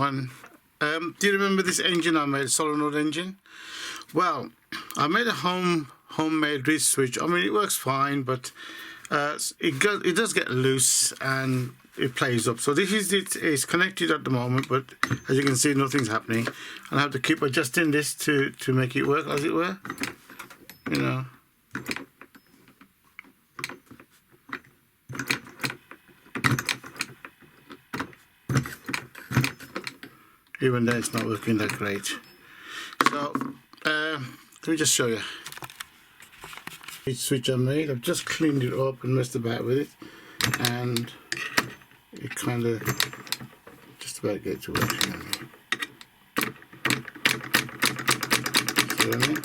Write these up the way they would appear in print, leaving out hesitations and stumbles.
everyone. Do you remember this engine I made, Solenoid Engine? Well, I made a homemade reed switch. I mean, it works fine, but it does get loose and it plays up. So this is it. It's connected at the moment, but as you can see, nothing's happening. And I have to keep adjusting this to make it work, as it were. You know. Even though it's not working that great. So let me just show you. Each switch I made, I've just cleaned it up and messed about with it, and it kind of just about gets to work. See what I mean?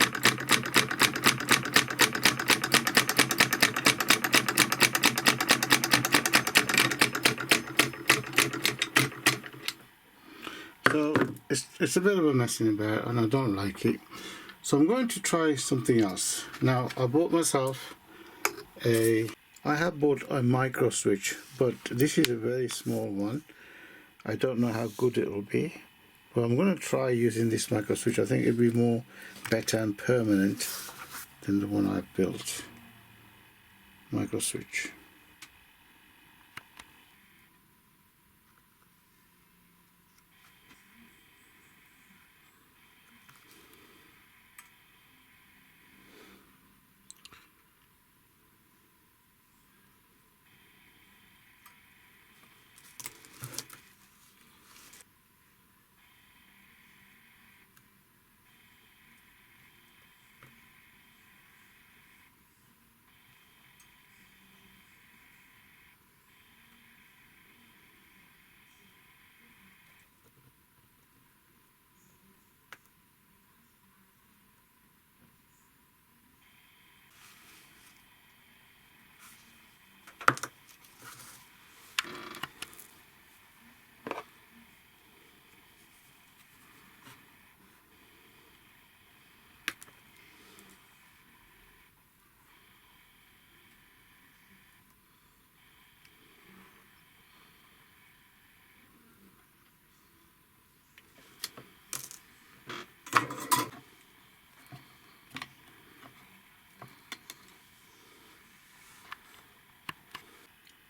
So it's a bit of a messing about, and I don't like it. So I'm going to try something else. Now I bought myself I have bought a micro switch, but this is a very small one. I don't know how good it will be, but I'm going to try using this micro switch. I think it'll be more better and permanent than the one I've built. Micro switch.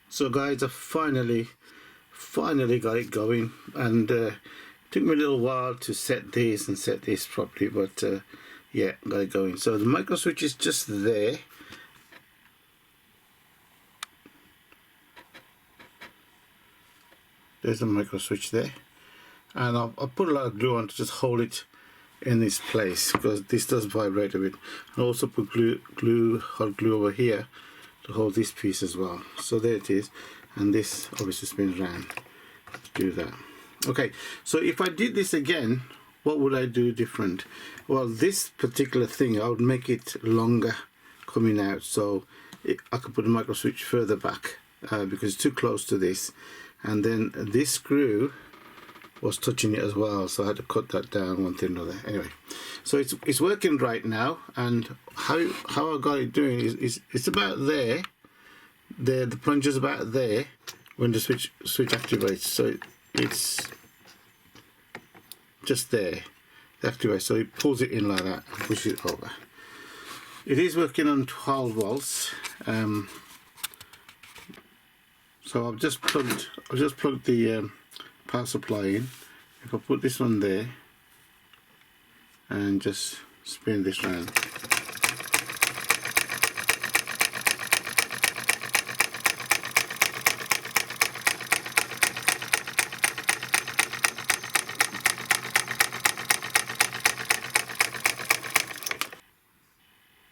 So guys, I finally got it going, and it took me a little while to set this properly, but yeah, got it going. So the micro switch is just there. There's the micro switch there, and I'll put a lot of glue on to just hold it in this place, because this does vibrate a bit. And also put hot glue over here to hold this piece as well. So there it is, and this obviously spins around to do that. Okay, so if I did this again, what would I do different? Well, this particular thing, I would make it longer coming out, so I could put the micro switch further back because it's too close to this, and then this screw was touching it as well, so I had to cut that down one thing or another. Anyway, so it's working right now, and how I got it doing is it's about there. The plunger's about there when the switch activates, so it's just there. It activates, so it pulls it in like that and pushes it over. It is working on 12 volts. So I've just plugged the power supply in. If I put this one there and just spin this round,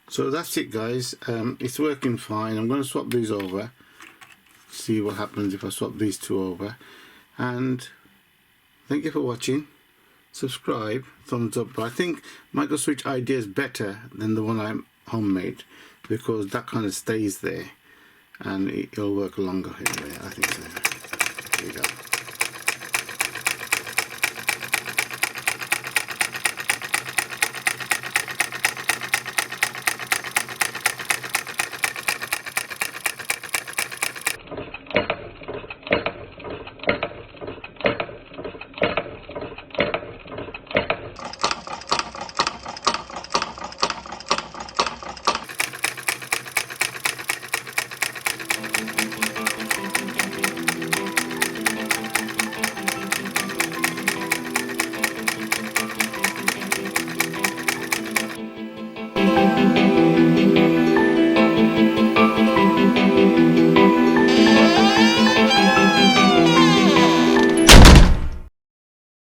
so that's it guys. It's working fine. I'm going to swap these over, see what happens if I swap these two over. And thank you for watching. Subscribe, thumbs up. But I think micro switch idea is better than the one I homemade, because that kind of stays there and it'll work longer anyway. I think so. There you go.